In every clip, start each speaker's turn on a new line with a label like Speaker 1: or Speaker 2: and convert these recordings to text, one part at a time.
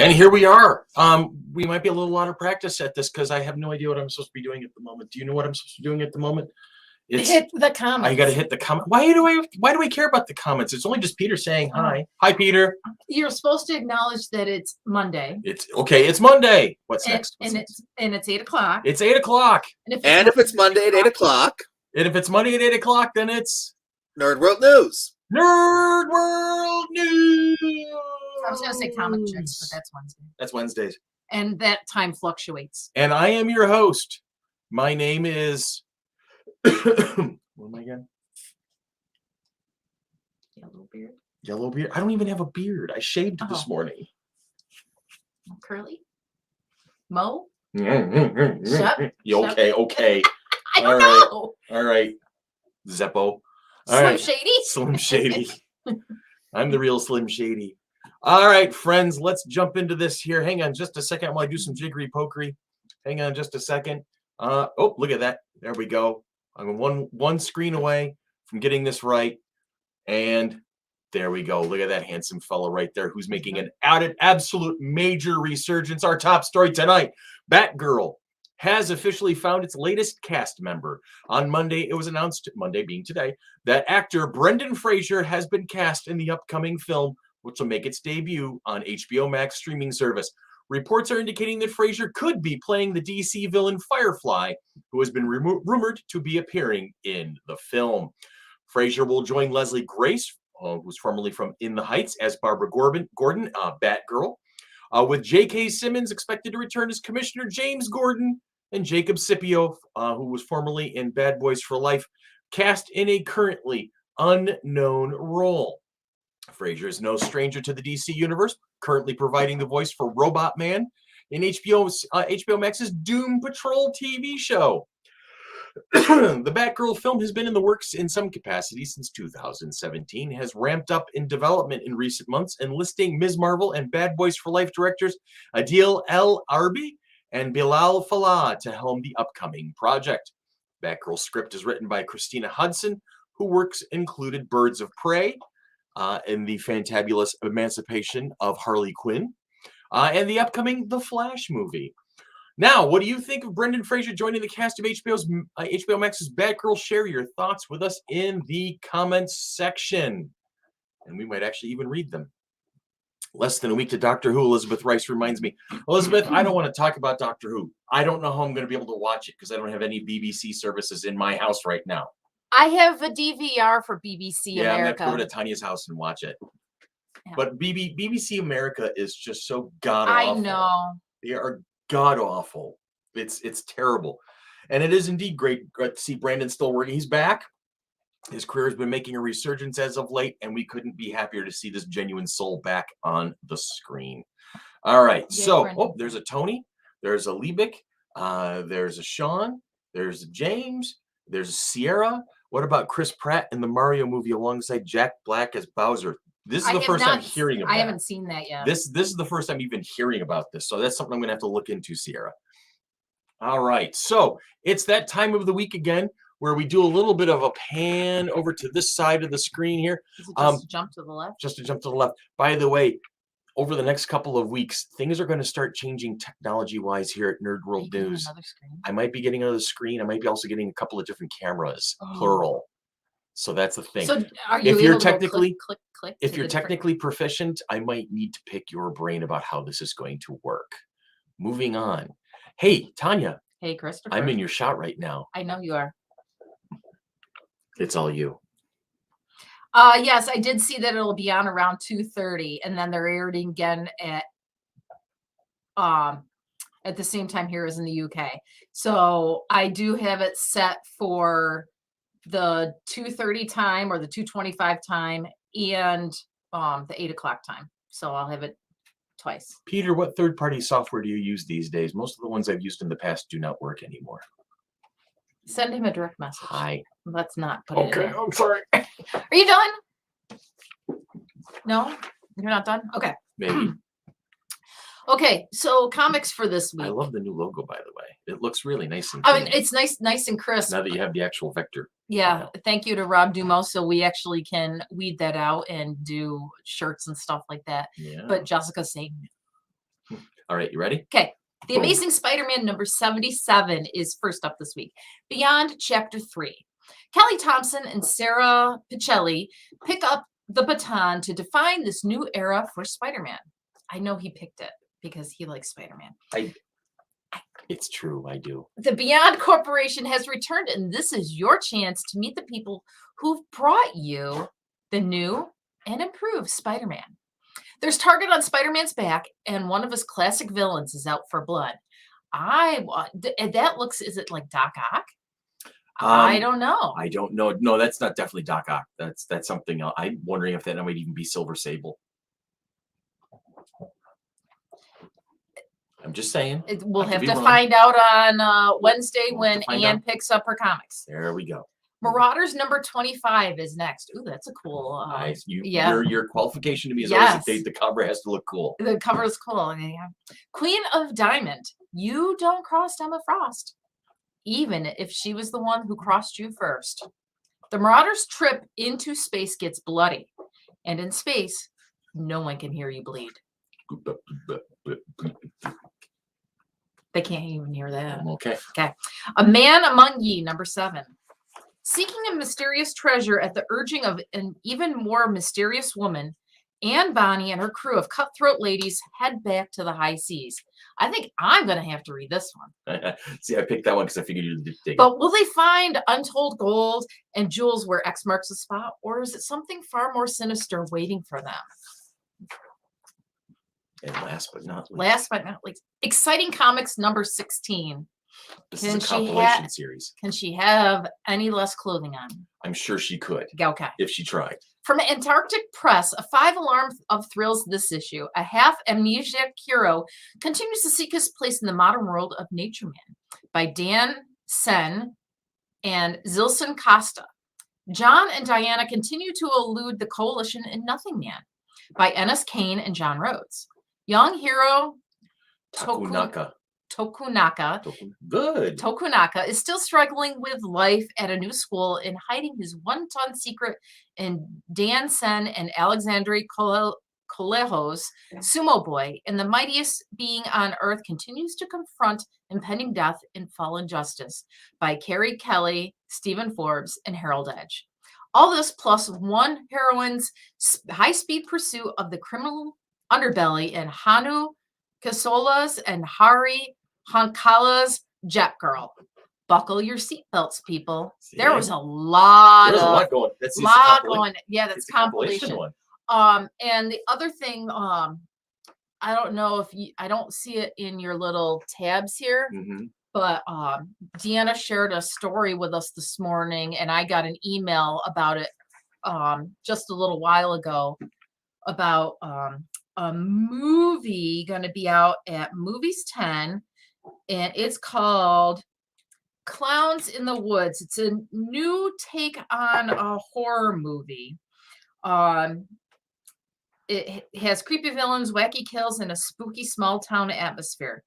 Speaker 1: And here we are. We might be a little out of practice at this because I have no idea what I'm supposed to be doing at the moment. Do you know what I'm supposed to be doing at the moment?
Speaker 2: Hit the comments.
Speaker 1: I got to hit the comment. Why do I care about the comments? It's only just Peter saying hi. Hi, Peter.
Speaker 2: You're supposed to acknowledge that it's Monday.
Speaker 1: It's okay. It's Monday. What's next?
Speaker 2: It's 8 o'clock.
Speaker 1: It's 8 o'clock.
Speaker 3: And if it's Monday at 8 o'clock.
Speaker 1: And if it's Monday at 8 o'clock, then it's
Speaker 3: Nerd World News.
Speaker 1: Nerd World News.
Speaker 2: I was going to say comic checks, but that's Wednesday.
Speaker 1: That's Wednesdays.
Speaker 2: And that time fluctuates.
Speaker 1: And I am your host. My name is... what am I again?
Speaker 2: Yellow beard.
Speaker 1: Yellow beard? I don't even have a beard. I shaved this morning.
Speaker 2: Curly? Mo?
Speaker 1: Okay.
Speaker 2: I don't know.
Speaker 1: All right. Zeppo.
Speaker 2: Shady?
Speaker 1: Slim Shady. I'm the real Slim Shady. All right, friends, let's jump into this here. Hang on just a second while I do some jiggery pokery. Hang on just a second. Oh, look at that. There we go. I'm one screen away from getting this right. And there we go. Look at that handsome fellow right there who's making an absolute major resurgence. Our top story tonight, Batgirl has officially found its latest cast member. On Monday, it was announced, Monday being today, that actor Brendan Fraser has been cast in the upcoming film, which will make its debut on HBO Max streaming service. Reports are indicating that Fraiser could be playing the DC villain Firefly, who has been rumored to be appearing in the film. Fraiser will join Leslie Grace, who's formerly from In the Heights, as Barbara Gordon, Batgirl, with J.K. Simmons expected to return as Commissioner James Gordon, and Jacob Scipio, who was formerly in Bad Boys for Life, cast in a currently unknown role. Fraiser is no stranger to the DC universe, currently providing the voice for Robot Man in HBO Max's Doom Patrol TV show. The Batgirl film has been in the works in some capacity since 2017, has ramped up in development in recent months, enlisting Ms. Marvel and Bad Boys for Life directors Adil El Arbi and Bilal Fallah to helm the upcoming project. Batgirl's script is written by Christina Hudson, who works included Birds of Prey, in the fantabulous Emancipation of Harley Quinn, and the upcoming The Flash movie. Now, what do you think of Brendan Fraser joining the cast of HBO Max's Batgirl? Share your thoughts with us in the comments section, and we might actually even read them. Less than a week to Doctor Who, Elizabeth Rice reminds me. Elizabeth, I don't want to talk about Doctor Who. I don't know how I'm going to be able to watch it because I don't have any BBC services in my house right now.
Speaker 2: I have a DVR for BBC America.
Speaker 1: Yeah, I'm going to have to go to Tanya's house and watch it. Yeah. But BBC America is just so god-awful.
Speaker 2: I know.
Speaker 1: They are god-awful. It's terrible. And it is indeed great to see Brandon still working. He's back. His career has been making a resurgence as of late, and we couldn't be happier to see this genuine soul back on the screen. All right. Yeah, so, there's a Tony. There's a Liebig. There's a Sean. There's a James. There's a Sierra. What about Chris Pratt in the Mario movie alongside Jack Black as Bowser? This is the first I'm hearing about.
Speaker 2: I haven't seen that yet.
Speaker 1: This is the first time even hearing about this. So that's something I'm going to have to look into, Sierra. All right. So it's that time of the week again where we do a little bit of a pan over to this side of the screen here.
Speaker 2: Just to jump to the left?
Speaker 1: Just to jump to the left. By the way, over the next couple of weeks, things are going to start changing technology-wise here at Nerd World News. I might be getting another screen. I might be also getting a couple of different cameras, plural. So that's the thing.
Speaker 2: So are you able to click
Speaker 1: if you're technically proficient, I might need to pick your brain about how this is going to work. Moving on. Hey, Tanya.
Speaker 2: Hey, Christopher.
Speaker 1: I'm in your shot right now.
Speaker 2: I know you are.
Speaker 1: It's all you.
Speaker 2: Yes, I did see that it'll be on around 2:30, and then they're airing again at the same time here as in the UK. So I do have it set for the 2:30 time or the 2:25 time and the 8 o'clock time. So I'll have it twice.
Speaker 1: Peter, what third-party software do you use these days? Most of the ones I've used in the past do not work anymore.
Speaker 2: Send him a direct message.
Speaker 1: Hi.
Speaker 2: Let's not put it in there.
Speaker 1: I'm sorry.
Speaker 2: Are you done? No? You're not done? Okay.
Speaker 1: Maybe.
Speaker 2: Okay, so comics for this week.
Speaker 1: I love the new logo, by the way. It looks really nice and
Speaker 2: clean. I mean, it's nice and crisp.
Speaker 1: Now that you have the actual vector.
Speaker 2: Yeah, thank you to Rob Dumo, so we actually can weed that out and do shirts and stuff like that.
Speaker 1: Yeah.
Speaker 2: But Jessica's saying
Speaker 1: All right, you ready?
Speaker 2: Okay. The
Speaker 1: Boom.
Speaker 2: Amazing Spider-Man number 77 is first up this week. Beyond Chapter 3. Kelly Thompson and Sarah Pichelli pick up the baton to define this new era for Spider-Man. I know he picked it because he likes Spider-Man.
Speaker 1: It's true, I do.
Speaker 2: The Beyond Corporation has returned, and this is your chance to meet the people who've brought you the new and improved Spider-Man. There's Target on Spider-Man's back, and one of his classic villains is out for blood. That looks, is it like Doc Ock? I don't know.
Speaker 1: I don't know. No, that's not definitely Doc Ock. That's something else. I'm wondering if that might even be Silver Sable. I'm just saying.
Speaker 2: We'll
Speaker 1: I could
Speaker 2: have
Speaker 1: be
Speaker 2: to
Speaker 1: wrong.
Speaker 2: find out on Wednesday
Speaker 1: We'll have
Speaker 2: when
Speaker 1: to find
Speaker 2: Ann
Speaker 1: out.
Speaker 2: picks up her comics.
Speaker 1: There we go.
Speaker 2: Marauders number 25 is next. Ooh, that's a cool.
Speaker 1: Nice.
Speaker 2: yeah.
Speaker 1: Your qualification to me is always
Speaker 2: Yes.
Speaker 1: that the cover has to look cool.
Speaker 2: The cover is cool. Yeah. Queen of Diamond. You don't cross Emma Frost, even if she was the one who crossed you first. The Marauders' trip into space gets bloody, and in space, no one can hear you bleed. They can't even hear that.
Speaker 1: Okay.
Speaker 2: A Man Among Ye, number 7. Seeking a mysterious treasure at the urging of an even more mysterious woman, Anne Bonny and her crew of cutthroat ladies head back to the high seas. I think I'm going to have to read this one.
Speaker 1: See, I picked that one because I figured you'd dig it.
Speaker 2: But will they find untold gold and jewels where X marks the spot, or is it something far more sinister waiting for them?
Speaker 1: And last but not least,
Speaker 2: Exciting Comics number 16.
Speaker 1: this
Speaker 2: Can
Speaker 1: is a
Speaker 2: she
Speaker 1: compilation series.
Speaker 2: Can she have any less clothing on?
Speaker 1: I'm sure she could
Speaker 2: Okay.
Speaker 1: if she tried.
Speaker 2: From Antarctic Press, a 5-alarm of thrills this issue. A half-amnesiac hero continues to seek his place in the modern world of Nature Man by Dan Sen and Zilson Costa. John and Diana continue to elude the coalition in Nothing Man by Ennis Kane and John Rhodes. Young hero
Speaker 1: Tokunaka. Good.
Speaker 2: Tokunaka is still struggling with life at a new school and hiding his one-ton secret in Dan Sen and Alexandre Colejo's Sumo Boy, and the mightiest being on Earth continues to confront impending death and fallen justice by Carrie Kelly, Stephen Forbes, and Harold Edge. All this plus one heroine's high-speed pursuit of the criminal underbelly and Hanu Kasola's and Hari Hankala's Jet Girl. Buckle your seatbelts, people.
Speaker 1: See?
Speaker 2: There was a lot
Speaker 1: There's a
Speaker 2: of
Speaker 1: lot going. That's
Speaker 2: lot going. Yeah, that's
Speaker 1: it's a compilation
Speaker 2: compilation.
Speaker 1: one.
Speaker 2: And the other thing, I don't know if I don't see it in your little tabs here,
Speaker 1: Mhm.
Speaker 2: but Deanna shared a story with us this morning, and I got an email about it just a little while ago about a movie going to be out at Movies 10, and it's called Clowns in the Woods. It's a new take on a horror movie. It has creepy villains, wacky kills, and a spooky small town atmosphere.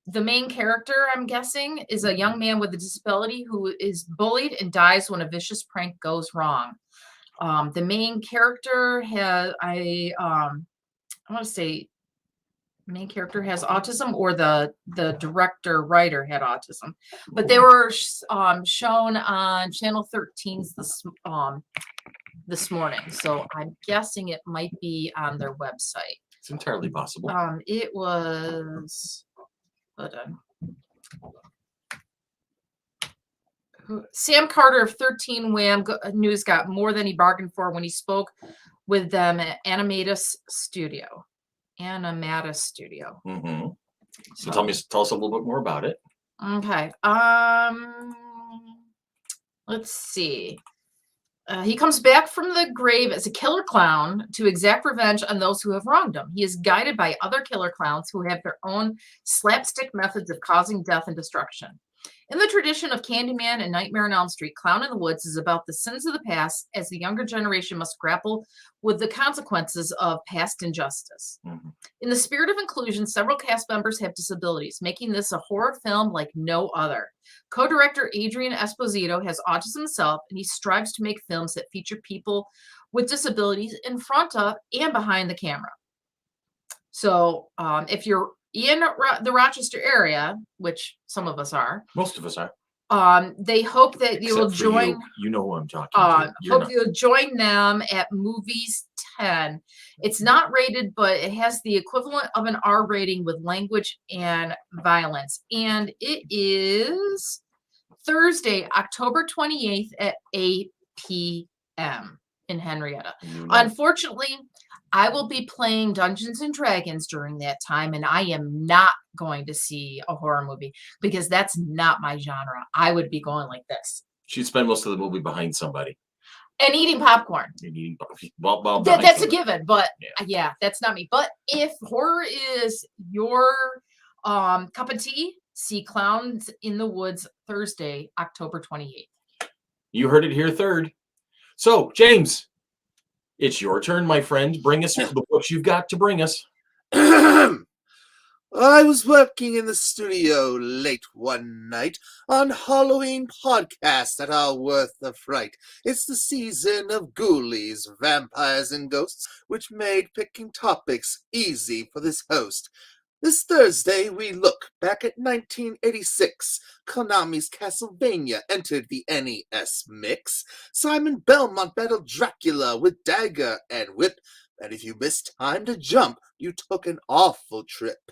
Speaker 2: The main character, I'm guessing, is a young man with a disability who is bullied and dies when a vicious prank goes wrong. The main character has, I want to say, main character has autism, or the director writer had autism, but they were shown on Channel 13's this morning, so I'm guessing it might be on their website.
Speaker 1: It's entirely possible.
Speaker 2: It was, hold on. Sam Carter of 13 Wham News got more than he bargained for when he spoke with them at Animatus Studio.
Speaker 1: Mm-hmm. So tell us a little bit more about it.
Speaker 2: Okay. Let's see. He comes back from the grave as a killer clown to exact revenge on those who have wronged him. He is guided by other killer clowns who have their own slapstick methods of causing death and destruction. In the tradition of Candyman and Nightmare on Elm Street, Clown in the Woods is about the sins of the past as the younger generation must grapple with the consequences of past injustice.
Speaker 1: Mm-hmm.
Speaker 2: In the spirit of inclusion, several cast members have disabilities, making this a horror film like no other. Co-director Adrian Esposito has autism himself, and he strives to make films that feature people with disabilities in front of and behind the camera. So if you're in the Rochester area, which some of us are,
Speaker 1: Most of us are.
Speaker 2: they hope that you will
Speaker 1: Except for
Speaker 2: join.
Speaker 1: You know who I'm talking to. You're
Speaker 2: Hope
Speaker 1: not.
Speaker 2: you'll join them at Movies 10. It's not rated, but it has the equivalent of an R rating with language and violence. And it is Thursday, October 28th at 8 p.m. in Henrietta.
Speaker 1: You know.
Speaker 2: Unfortunately, I will be playing Dungeons and Dragons during that time, and I am not going to see a horror movie because that's not my genre. I would be going like this
Speaker 1: She'd spend most of the movie behind somebody.
Speaker 2: and eating popcorn.
Speaker 1: And eating, well,
Speaker 2: That's a
Speaker 1: somebody.
Speaker 2: given, but yeah, that's not me. But if horror is your cup of tea, see Clowns in the Woods Thursday, October 28th.
Speaker 1: You heard it here third. So, James, it's your turn, my friend. Bring us the books you've got to bring us.
Speaker 3: I was working in the studio late one night on Halloween podcasts that are worth the fright. It's the season of ghoulies, vampires, and ghosts, which made picking topics easy for this host. This Thursday, we look back at 1986. Konami's Castlevania entered the NES mix. Simon Belmont battled Dracula with dagger and whip. And if you missed Time to Jump, you took an awful trip.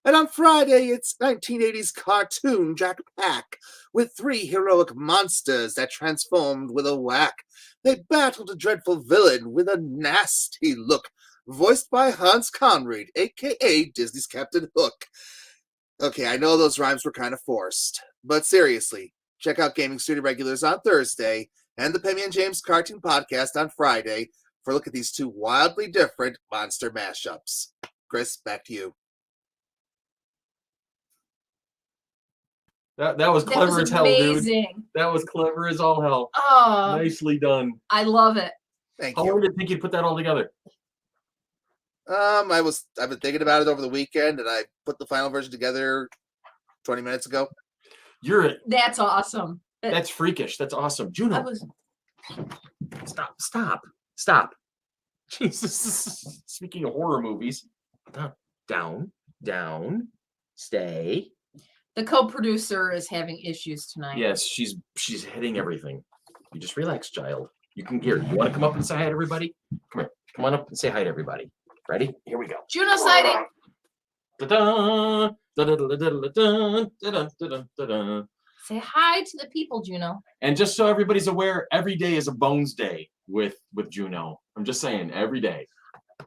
Speaker 3: And on Friday, it's 1980s cartoon Jack Pack, with 3 heroic monsters that transformed with a whack. They battled a dreadful villain with a nasty look, voiced by Hans Conried, a.k.a. Disney's Captain Hook. Okay, I know those rhymes were kind of forced, but seriously, check out Gaming Studio Regulars on Thursday and the Pemmy and James Cartoon Podcast on Friday for a look at these 2 wildly different monster mashups. Chris, back to you.
Speaker 1: That was clever as hell, dude.
Speaker 2: Amazing.
Speaker 1: That was clever as all hell.
Speaker 2: Oh,
Speaker 1: Nicely done.
Speaker 2: I love it.
Speaker 3: Thank
Speaker 1: How
Speaker 3: you.
Speaker 1: long did it take you to put that all together?
Speaker 3: I've been thinking about it over the weekend, and I put the final version together 20 minutes ago.
Speaker 2: That's awesome.
Speaker 1: That's freakish. That's awesome.
Speaker 2: I
Speaker 1: Juno,
Speaker 2: was
Speaker 1: stop. Jesus. Speaking of horror movies, down, stay.
Speaker 2: the co-producer is having issues tonight.
Speaker 1: Yes, she's hitting everything. You just relax, child. You can hear. You want to come up and say hi to everybody? Come here. Come on up and say hi to everybody. Ready? Here we go.
Speaker 2: Juno sighting.
Speaker 1: Da-da, da-da-da-da-da-da, da-da-da-da-da.
Speaker 2: Say hi to the people, Juno.
Speaker 1: And just so everybody's aware, every day is a Bones Day with Juno. I'm just saying, every day.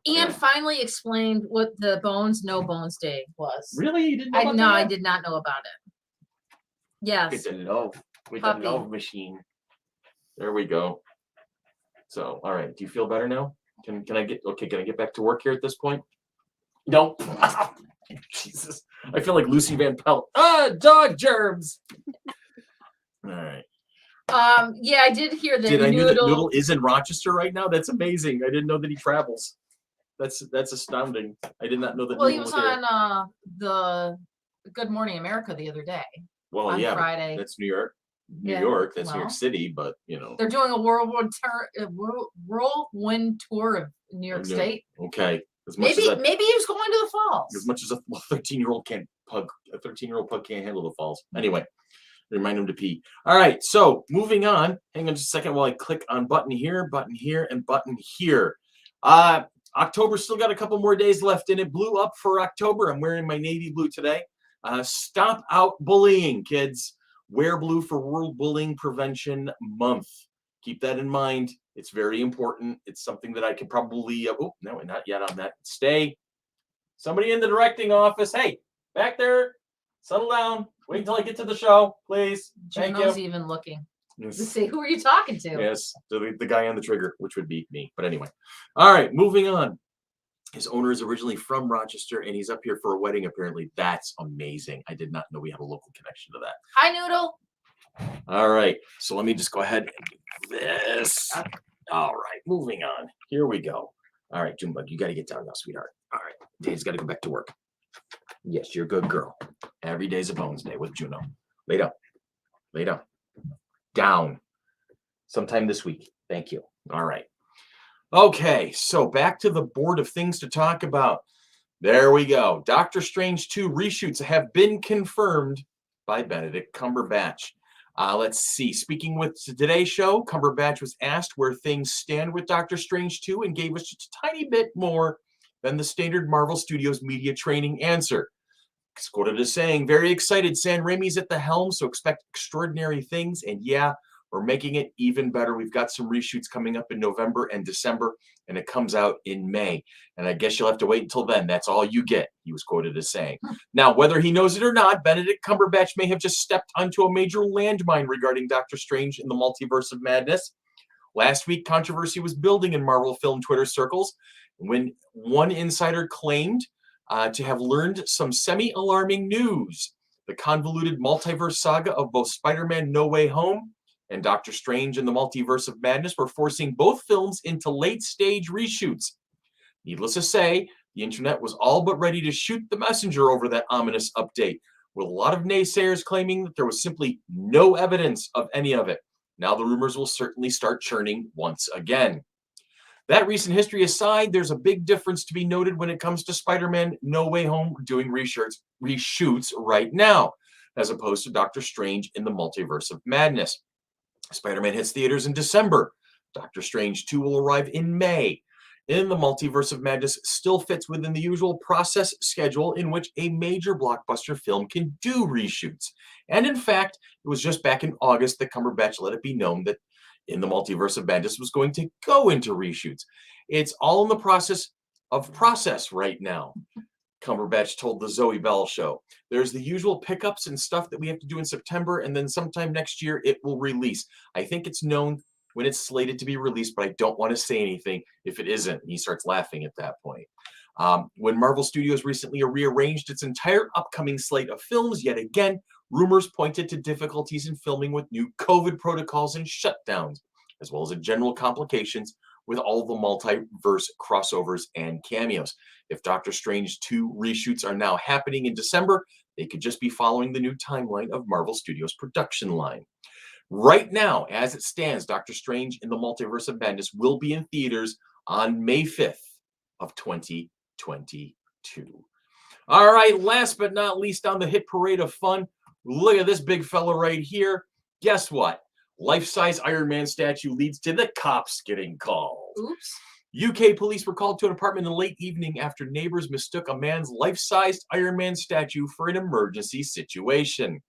Speaker 2: And finally explained what the No Bones Day was.
Speaker 1: Really? You didn't know about
Speaker 2: I
Speaker 1: that?
Speaker 2: did not know about it. Yes.
Speaker 1: It's a love. With
Speaker 2: Puppy.
Speaker 1: a love machine. There we go. So, all right. Do you feel better now? Can I get back to work here at this point? No. Jesus. I feel like Lucy Van Pelt. Dog germs. All right.
Speaker 2: Yeah, I did hear that.
Speaker 1: Did I know that Noodle is in Rochester right now? That's amazing. I didn't know that he travels. That's astounding. I did not know that.
Speaker 2: Well,
Speaker 1: Noodle
Speaker 2: he was
Speaker 1: there.
Speaker 2: on the Good Morning America the other day.
Speaker 1: Well,
Speaker 2: on
Speaker 1: yeah,
Speaker 2: Friday.
Speaker 1: that's New York. New
Speaker 2: Yeah,
Speaker 1: York. That's New
Speaker 2: well.
Speaker 1: York City, but you know.
Speaker 2: They're doing a whirlwind tour of New York State.
Speaker 1: Okay.
Speaker 2: Maybe he was going to the falls.
Speaker 1: As much as a 13-year-old can't handle the falls. Anyway, remind him to pee. All right, so moving on. Hang on just a second while I click on button here, and button here. October still got a couple more days left in it. Blue up for October. I'm wearing my navy blue today. Stop out bullying, kids. Wear blue for World Bullying Prevention Month. Keep that in mind. It's very important. It's something that I could probably, no, not yet on that. Stay. Somebody in the directing office. Hey, back there, settle down. Wait until I get to the show, please. Thank
Speaker 2: Juno's
Speaker 1: you.
Speaker 2: even looking to
Speaker 1: Yes.
Speaker 2: see who are you talking to.
Speaker 1: Yes, the guy on the trigger, which would be me. But anyway. All right, moving on. His owner is originally from Rochester, and he's up here for a wedding, apparently. That's amazing. I did not know we had a local connection to that.
Speaker 2: Hi, Noodle.
Speaker 1: All right, so let me just go ahead and do this. All right, moving on. Here we go. All right, Junebug, you got to get down now, sweetheart. All right, Dave's got to go back to work. Yes, you're a good girl. Every day's a Bones Day with Juno. Lay down. Lay down. Down. Sometime this week. Thank you. All right. Okay, so back to the board of things to talk about. There we go. Doctor Strange 2 reshoots have been confirmed by Benedict Cumberbatch. Let's see. Speaking with today's show, Cumberbatch was asked where things stand with Doctor Strange 2 and gave us just a tiny bit more than the standard Marvel Studios media training answer. He's quoted as saying, "Very excited. Sam Raimi's at the helm, so expect extraordinary things. And yeah, we're making it even better. We've got some reshoots coming up in November and December, and it comes out in May. And I guess you'll have to wait until then. That's all you get," he was quoted as saying. Now, whether he knows it or not, Benedict Cumberbatch may have just stepped onto a major landmine regarding Doctor Strange in the Multiverse of Madness. Last week, controversy was building in Marvel film Twitter circles when one insider claimed to have learned some semi-alarming news. The convoluted multiverse saga of both Spider-Man No Way Home and Doctor Strange in the Multiverse of Madness were forcing both films into late-stage reshoots. Needless to say, the internet was all but ready to shoot the messenger over that ominous update, with a lot of naysayers claiming that there was simply no evidence of any of it. Now the rumors will certainly start churning once again. That recent history aside, there's a big difference to be noted when it comes to Spider-Man No Way Home doing reshoots right now, as opposed to Doctor Strange in the Multiverse of Madness. Spider-Man hits theaters in December. Doctor Strange 2 will arrive in May. In the Multiverse of Madness still fits within the usual process schedule in which a major blockbuster film can do reshoots. And in fact, it was just back in August that Cumberbatch let it be known that in the Multiverse of Madness was going to go into reshoots. It's all in the process right now. Cumberbatch told the Zoe Bell Show. There's the usual pickups and stuff that we have to do in September, and then sometime next year it will release. I think it's known when it's slated to be released, but I don't want to say anything if it isn't. And he starts laughing at that point. When Marvel Studios recently rearranged its entire upcoming slate of films, yet again, rumors pointed to difficulties in filming with new COVID protocols and shutdowns, as well as general complications with all the multiverse crossovers and cameos. If Doctor Strange 2 reshoots are now happening in December, they could just be following the new timeline of Marvel Studios' production line. Right now, as it stands, Doctor Strange in the Multiverse of Madness will be in theaters on May 5th of 2022. All right, last but not least on the hit parade of fun, look at this big fella right here. Guess what? Life-size Iron Man statue leads to the cops getting called.
Speaker 2: Oops.
Speaker 1: UK police were called to an apartment in the late evening after neighbors mistook a man's life-sized Iron Man statue for an emergency situation.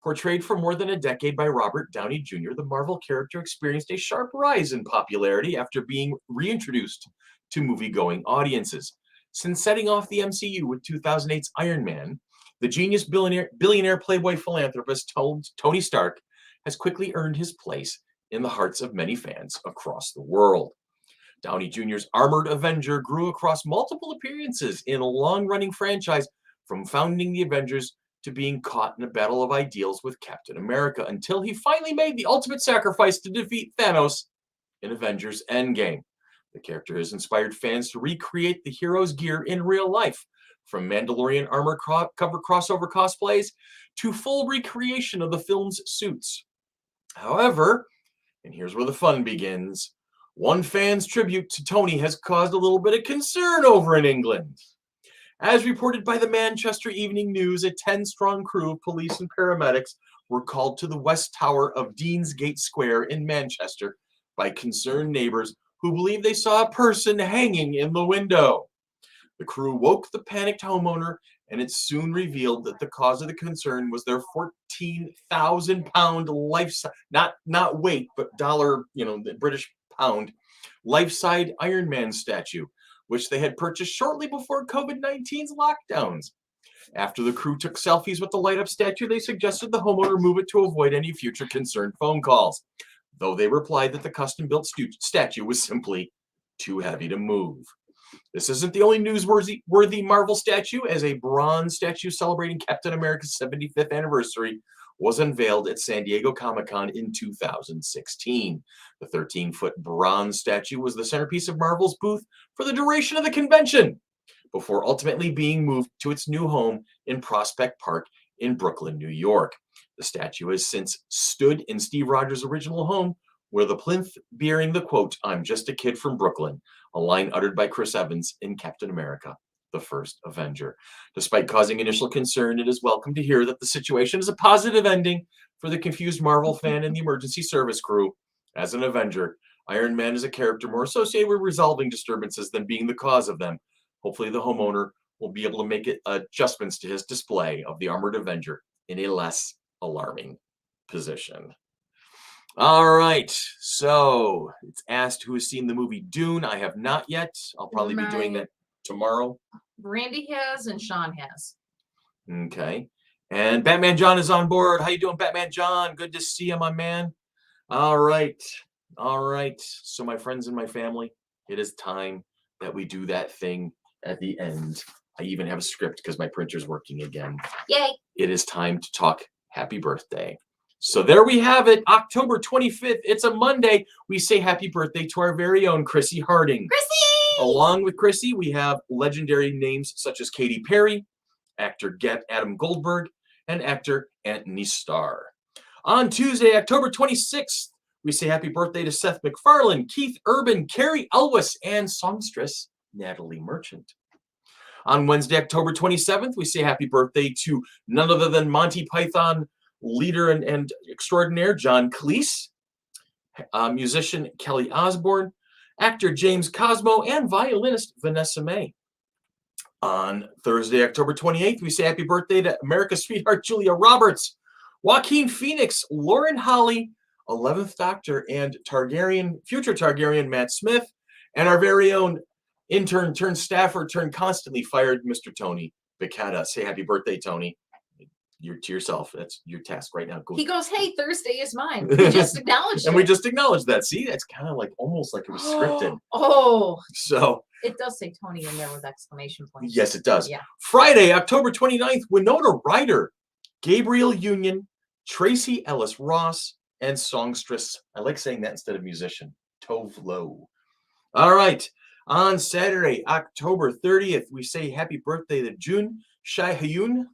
Speaker 1: Portrayed for more than a decade by Robert Downey Jr., the Marvel character experienced a sharp rise in popularity after being reintroduced to movie-going audiences. Since setting off the MCU with 2008's Iron Man, the genius billionaire playboy philanthropist Tony Stark has quickly earned his place in the hearts of many fans across the world. Downey Jr.'s Armored Avenger grew across multiple appearances in a long-running franchise, from founding the Avengers to being caught in a battle of ideals with Captain America, until he finally made the ultimate sacrifice to defeat Thanos in Avengers Endgame. The character has inspired fans to recreate the hero's gear in real life, from Mandalorian armor cover crossover cosplays to full recreation of the film's suits. However, and here's where the fun begins, one fan's tribute to Tony has caused a little bit of concern over in England. As reported by the Manchester Evening News, a 10-strong crew of police and paramedics were called to the West Tower of Deansgate Square in Manchester by concerned neighbors who believed they saw a person hanging in the window. The crew woke the panicked homeowner, and it soon revealed that the cause of the concern was their 14,000-pound life-size, not weight, but dollar, the British pound, life-size Iron Man statue, which they had purchased shortly before COVID-19's lockdowns. After the crew took selfies with the light-up statue, they suggested the homeowner move it to avoid any future concerned phone calls, though they replied that the custom-built statue was simply too heavy to move. This isn't the only newsworthy Marvel statue, as a bronze statue celebrating Captain America's 75th anniversary was unveiled at San Diego Comic-Con in 2016. The 13-foot bronze statue was the centerpiece of Marvel's booth for the duration of the convention, before ultimately being moved to its new home in Prospect Park in Brooklyn, New York. The statue has since stood in Steve Rogers' original home, where the plinth bearing the quote, "I'm just a kid from Brooklyn," a line uttered by Chris Evans in Captain America, the first Avenger. Despite causing initial concern, it is welcome to hear that the situation is a positive ending for the confused Marvel fan and the emergency service crew. As an Avenger, Iron Man is a character more associated with resolving disturbances than being the cause of them. Hopefully the homeowner will be able to make adjustments to his display of the Armored Avenger in a less alarming position. All right, so it's asked who has seen the movie Dune. I have not yet. I'll probably be doing that tomorrow.
Speaker 2: Randy has and Sean has.
Speaker 1: Okay. And Batman John is on board. How you doing, Batman John? Good to see you, my man. All right. All right. So my friends and my family, it is time that we do that thing at the end. I even have a script because my printer's working again.
Speaker 2: Yay.
Speaker 1: It is time to talk happy birthday. So there we have it, October 25th. It's a Monday. We say happy birthday to our very own Chrissy Harding.
Speaker 2: Chrissy!
Speaker 1: Along with Chrissy, we have legendary names such as Katy Perry, actor Adam Goldberg, and actor Anthony Starr. On Tuesday, October 26th, we say happy birthday to Seth MacFarlane, Keith Urban, Carrie Elwes, and songstress Natalie Merchant. On Wednesday, October 27th, we say happy birthday to none other than Monty Python leader and extraordinaire John Cleese, musician Kelly Osbourne, actor James Cosmo, and violinist Vanessa May. On Thursday, October 28th, we say happy birthday to America's sweetheart Julia Roberts, Joaquin Phoenix, Lauren Holly, 11th Doctor, and future Targaryen Matt Smith, and our very own intern turned staffer turned constantly fired Mr. Tony Bicetta. Say happy birthday, Tony. You're to yourself. That's your task right now. Go.
Speaker 2: He goes, hey, Thursday is mine. We just acknowledged
Speaker 1: and
Speaker 2: it.
Speaker 1: we just acknowledged that. See, that's kind of like almost like it was scripted.
Speaker 2: Oh.
Speaker 1: So
Speaker 2: it does say Tony in there with exclamation points.
Speaker 1: yes, it does.
Speaker 2: Yeah.
Speaker 1: Friday, October 29th, Winona Ryder, Gabriel Union, Tracy Ellis Ross, and songstress. I like saying that instead of musician. Tove Lo. All right. On Saturday, October 30th, we say happy birthday to June Shai-Hyun,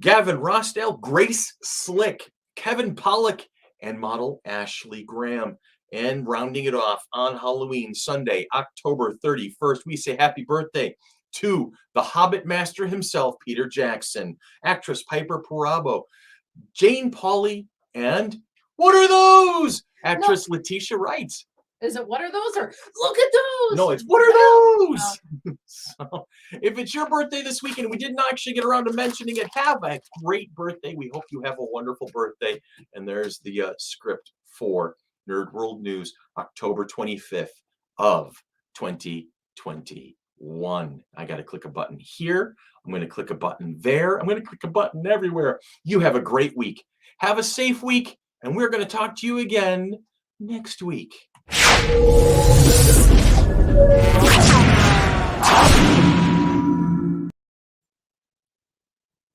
Speaker 1: Gavin Rossdale, Grace Slick, Kevin Pollak, and model Ashley Graham. And rounding it off on Halloween, Sunday, October 31st, we say happy birthday to the Hobbit master himself, Peter Jackson, actress Piper Perabo, Jane Pauley, and what are those? Actress Letitia Wright.
Speaker 2: Is it what are those or look at those?
Speaker 1: No, it's what are those? So if it's your birthday this week and we didn't actually get around to mentioning it, have a great birthday. We hope you have a wonderful birthday. And there's the script for Nerd World News, October 25th of 2021. I got to click a button here. I'm going to click a button there. I'm going to click a button everywhere. You have a great week. Have a safe week. And we're going to talk to you again next week.